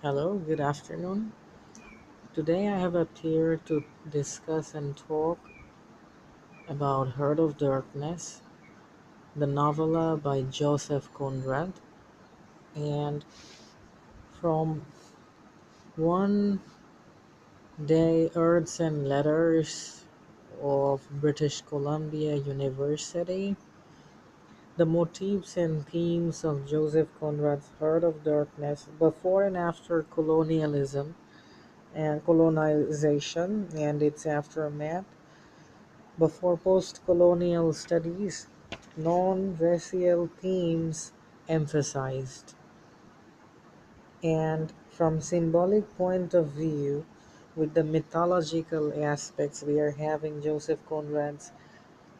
Hello, good afternoon. Today I have appeared to discuss and talk about Heart of Darkness, the novella by Joseph Conrad. And from one day, Earths and Letters of British Columbia University, the motifs and themes of Joseph Conrad's Heart of Darkness before and after colonialism and colonization and its aftermath. Before post-colonial studies, non-racial themes emphasized, and from symbolic point of view, with the mythological aspects, we are having Joseph Conrad's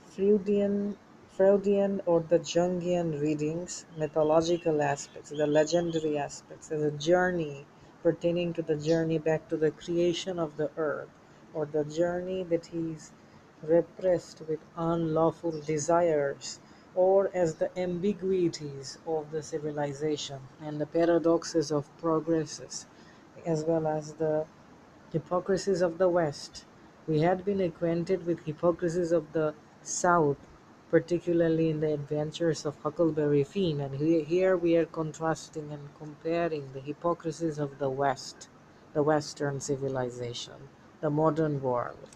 Freudian, Freudian or the Jungian readings, mythological aspects, the legendary aspects, as a journey pertaining to the journey back to the creation of the earth, or the journey that he's repressed with unlawful desires, or as the ambiguities of the civilization and the paradoxes of progresses, as well as the hypocrisies of the West. We had been acquainted with hypocrisies of the South, particularly in the adventures of Huckleberry Finn, and here we are contrasting and comparing the hypocrisies of the West, the Western civilization, the modern world,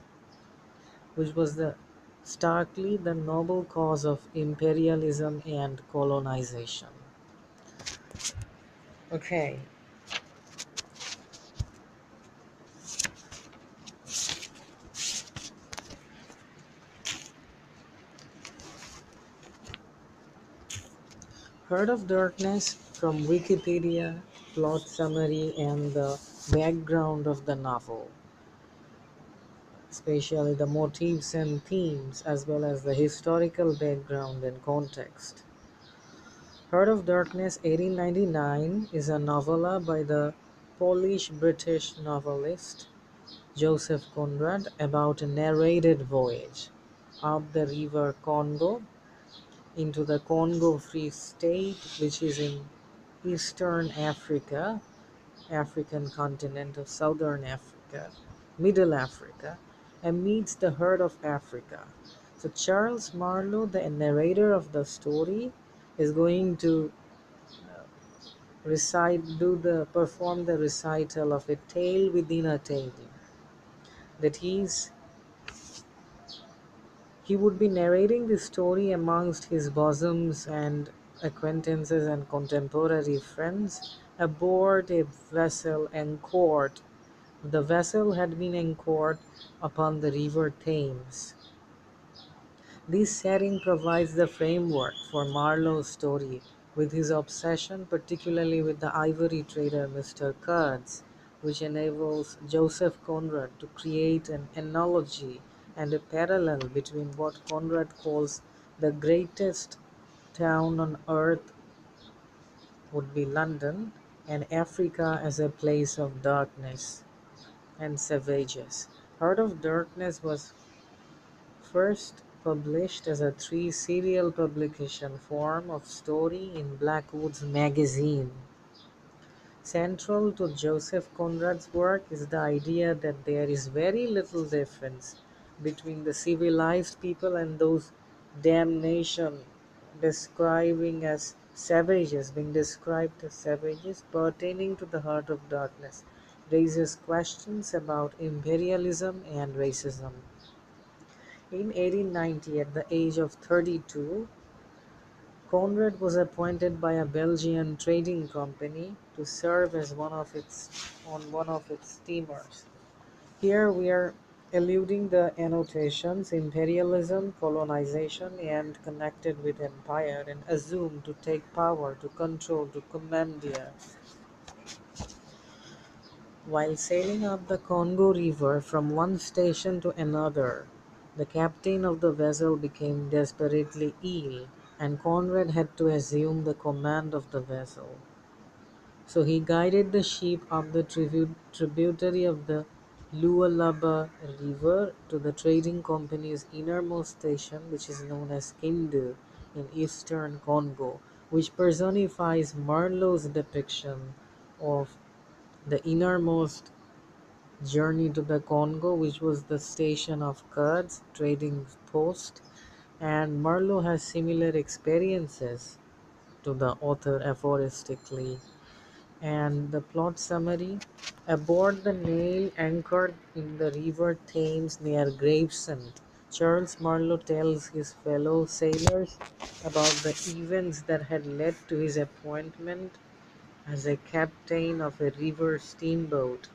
which was the starkly the noble cause of imperialism and colonization. Okay, Heart of Darkness from Wikipedia, plot summary, and the background of the novel, especially the motifs and themes, as well as the historical background and context. Heart of Darkness 1899 is a novella by the Polish-British novelist Joseph Conrad about a narrated voyage up the river Congo into the Congo Free State, which is in Eastern Africa, African continent of Southern Africa, Middle Africa, and meets the Heart of Africa. So Charles Marlowe, the narrator of the story, is going to perform the recital of a tale within a tale. That he would be narrating the story amongst his bosoms and acquaintances and contemporary friends aboard a vessel anchored. The vessel had been anchored upon the river Thames. This setting provides the framework for Marlowe's story, with his obsession particularly with the ivory trader Mr. Kurtz, which enables Joseph Conrad to create an analogy and a parallel between what Conrad calls the greatest town on earth would be London, and Africa as a place of darkness and savages. Heart of Darkness was first published as a three-serial publication form of story in Blackwood's magazine. Central to Joseph Conrad's work is the idea that there is very little difference between the civilized people and those damnation describing as savages, being described as savages pertaining to the heart of darkness, raises questions about imperialism and racism. In 1890, at the age of 32, Conrad was appointed by a Belgian trading company to serve as one of its steamers. Here we are eluding the annotations imperialism, colonization, and connected with empire, and assume to take power, to control, to commandeer. While sailing up the Congo River from one station to another, the captain of the vessel became desperately ill, and Conrad had to assume the command of the vessel. So he guided the ship up the tributary of the Lualaba River to the trading company's innermost station, which is known as Kindu in eastern Congo, which personifies Marlowe's depiction of The innermost journey to the Congo, which was the station of Kurds trading post, and Marlowe has similar experiences to the author aphoristically. And the plot summary: aboard the Nail anchored in the River Thames near Gravesend, Charles Marlowe tells his fellow sailors about the events that had led to his appointment as a captain of a river steamboat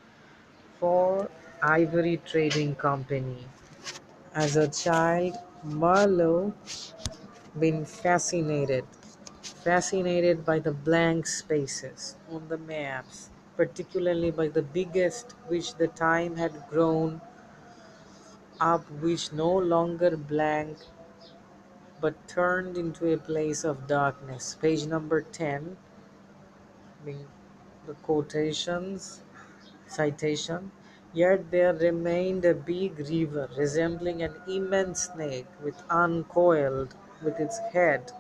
for Ivory Trading Company. As a child, Marlowe been fascinated by the blank spaces on the maps, particularly by the biggest, which the time had grown up, which no longer blank but turned into a place of darkness. Page number 10, being the quotations, citation. Yet there remained a big river resembling an immense snake with uncoiled with its head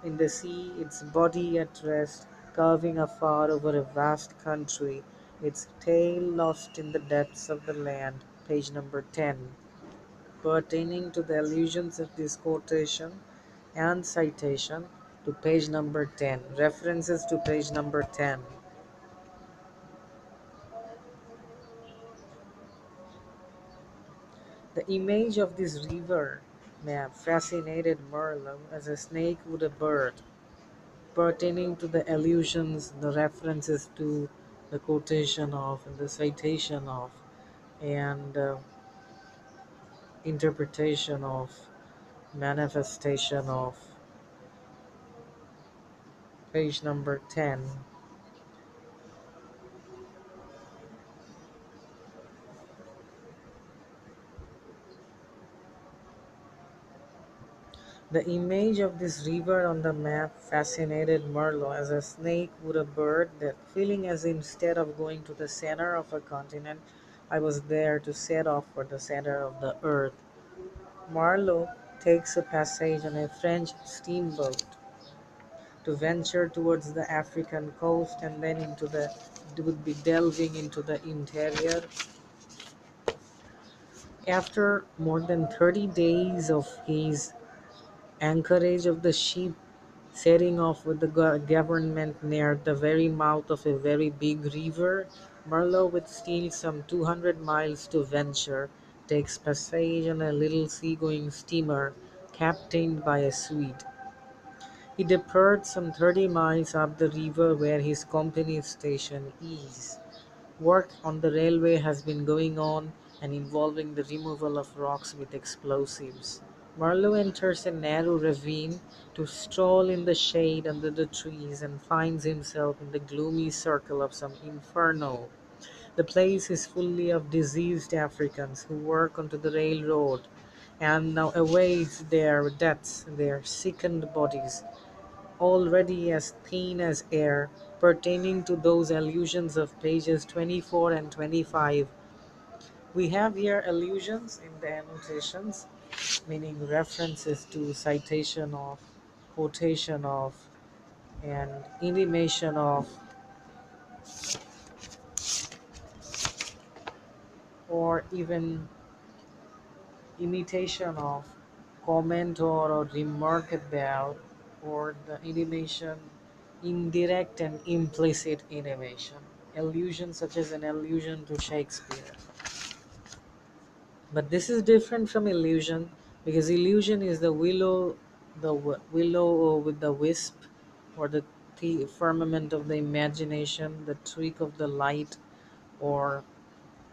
in the sea, its body at rest, curving afar over a vast country, its tail lost in the depths of the land. Page number 10. Pertaining to the allusions of this quotation and citation to page number 10. References to page number 10. The image of this river map fascinated Marlowe as a snake would a bird. Pertaining to the allusions, the references to the quotation of, and the citation of, and interpretation of, manifestation of, page number 10. The image of this river on the map fascinated Marlowe as a snake would a bird, that feeling as instead of going to the center of a continent, I was there to set off for the center of the earth. Marlowe takes a passage on a French steamboat to venture towards the African coast, and then into the would be delving into the interior. After more than 30 days of his anchorage of the ship setting off with the government near the very mouth of a very big river, Marlowe, with still some 200 miles to venture, takes passage on a little sea-going steamer captained by a Swede. He departs some 30 miles up the river where his company's station is. Work on the railway has been going on and involving the removal of rocks with explosives. Marlowe enters a narrow ravine to stroll in the shade under the trees and finds himself in the gloomy circle of some inferno. The place is full of diseased Africans who work onto the railroad and now awaits their deaths, their sickened bodies already as thin as air, pertaining to those allusions of pages 24 and 25. We have here allusions in the annotations, meaning references to citation of, quotation of, and intimation of, or even imitation of, comment or remark about, or the intimation, indirect and implicit intimation. Allusion such as an allusion to Shakespeare. But this is different from illusion, because illusion is the willow with the wisp, or the firmament of the imagination, the trick of the light, or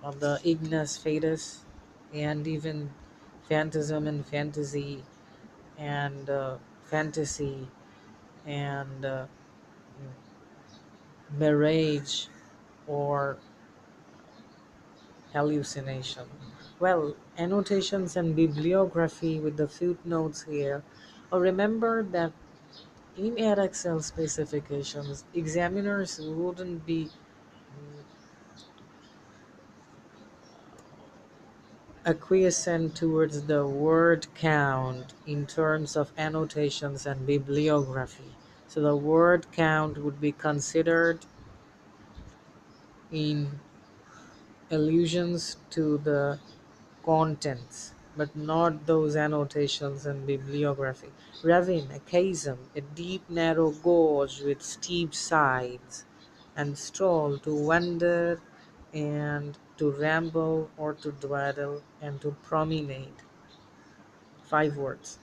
of the ignis fatuus, and even phantasm and fantasy, and fantasy, and mirage, or hallucination. Well, annotations and bibliography with the footnotes here. Remember that in Excel specifications, examiners wouldn't be acquiescent towards the word count in terms of annotations and bibliography. So the word count would be considered in allusions to the contents, but not those annotations and bibliography. Ravine, a chasm, a deep narrow gorge with steep sides, and stroll to wander and to ramble or to dawdle and to promenade. 5 words.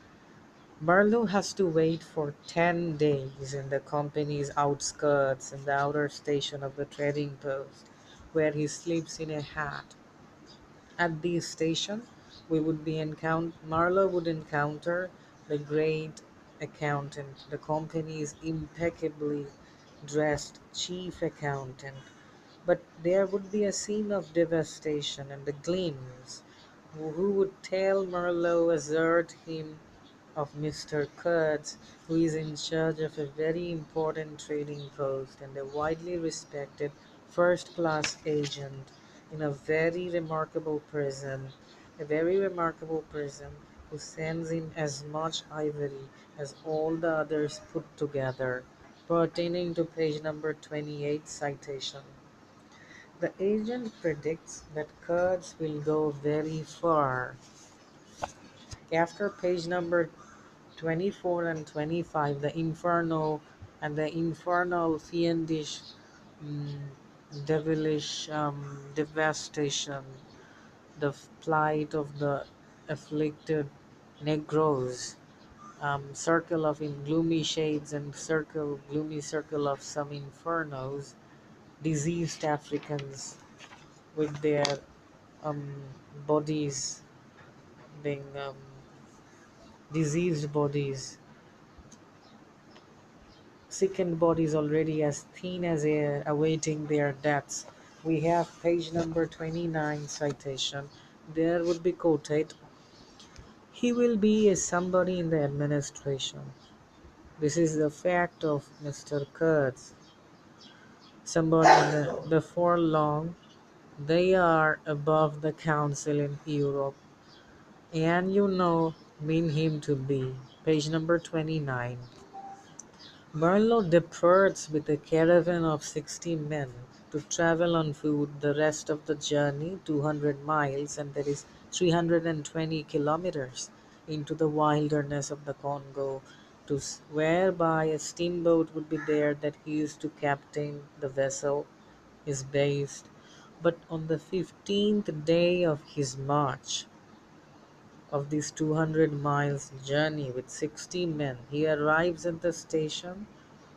Marlowe has to wait for 10 days in the company's outskirts in the outer station of the trading post, where he sleeps in a hat. At the station, Marlowe would encounter the great accountant, the company's impeccably dressed chief accountant. But there would be a scene of devastation and the gleams, who would tell Marlowe, assert him of Mr. Kurtz, who is in charge of a very important trading post and a widely respected first class agent in a very remarkable prison, who sends in as much ivory as all the others put together, pertaining to page number 28 citation. The agent predicts that Kurtz will go very far. After page number 24 and 25, the inferno and the infernal fiendish, mm, devilish devastation, the plight of the afflicted negroes, circle of in gloomy shades and gloomy circle of some infernos, diseased Africans with their um, bodies being diseased bodies, sickened bodies already as thin as air, awaiting their deaths. We have page number 29 citation. There would be quoted, he will be a somebody in the administration. This is the fact of Mr. Kurtz. Somebody in before long, they are above the council in Europe, and mean him to be. Page number 29. Marlowe departs with a caravan of 60 men to travel on foot the rest of the journey, 200 miles, and that is 320 kilometers, into the wilderness of the Congo, whereby a steamboat would be there that he is to captain the vessel is based. But on the 15th day of his march, of this 200 miles journey with 60 men, he arrives at the station,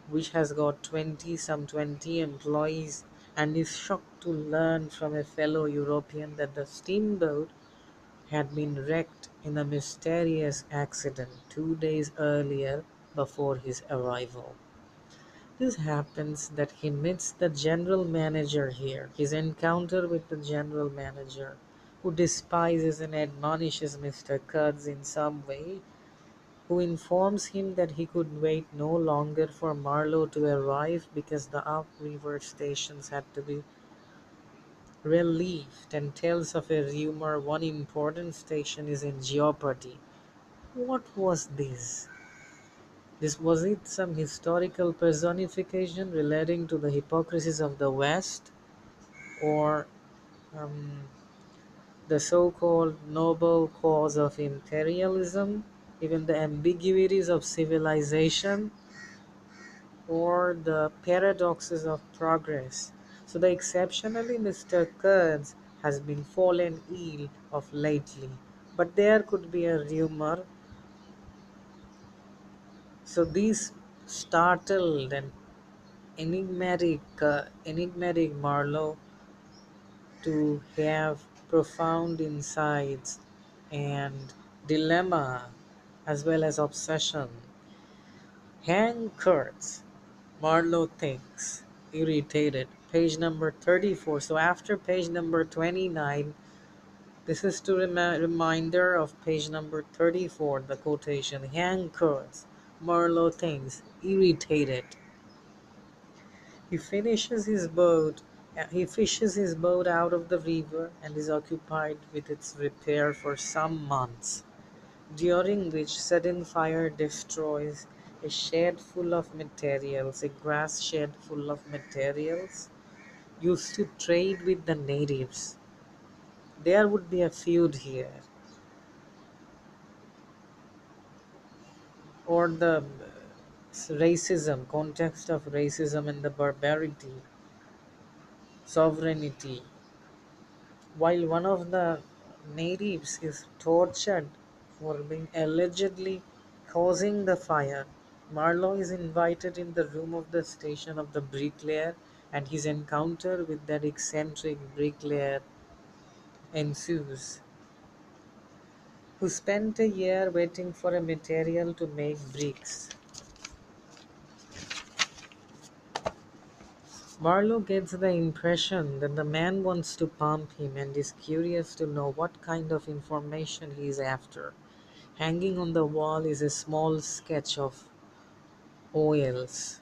which has got 20 employees, and is shocked to learn from a fellow European that the steamboat had been wrecked in a mysterious accident 2 days earlier before his arrival. This happens that he meets the general manager here. His encounter with the general manager, who despises and admonishes Mr. Kurtz in some way, who informs him that he could wait no longer for Marlowe to arrive because the upriver stations had to be relieved, and tells of a rumor one important station is in jeopardy. What was this? This was it some historical personification relating to the hypocrisies of the West, or um, the so-called noble cause of imperialism, even the ambiguities of civilization, or the paradoxes of progress? So the exceptionally Mr. Kurtz has been fallen ill of lately, but there could be a rumor. So these startled and enigmatic Marlowe to have profound insights and dilemma as well as obsession. Hang Kurtz, Marlowe thinks, irritated. Page number 34. So after page number 29, this is to reminder of page number 34, the quotation. Hang Kurtz, Marlowe thinks, irritated. He finishes his boat. He fishes his boat out of the river and is occupied with its repair for some months, during which sudden fire destroys a grass shed full of materials, used to trade with the natives, there would be a feud here. Or the racism, context of racism and the barbarity, sovereignty. While one of the natives is tortured for being allegedly causing the fire, Marlowe is invited in the room of the station of the bricklayer, and his encounter with that eccentric bricklayer ensues, who spent a year waiting for a material to make bricks. Marlowe gets the impression that the man wants to pump him and is curious to know what kind of information he is after. Hanging on the wall is a small sketch of oils.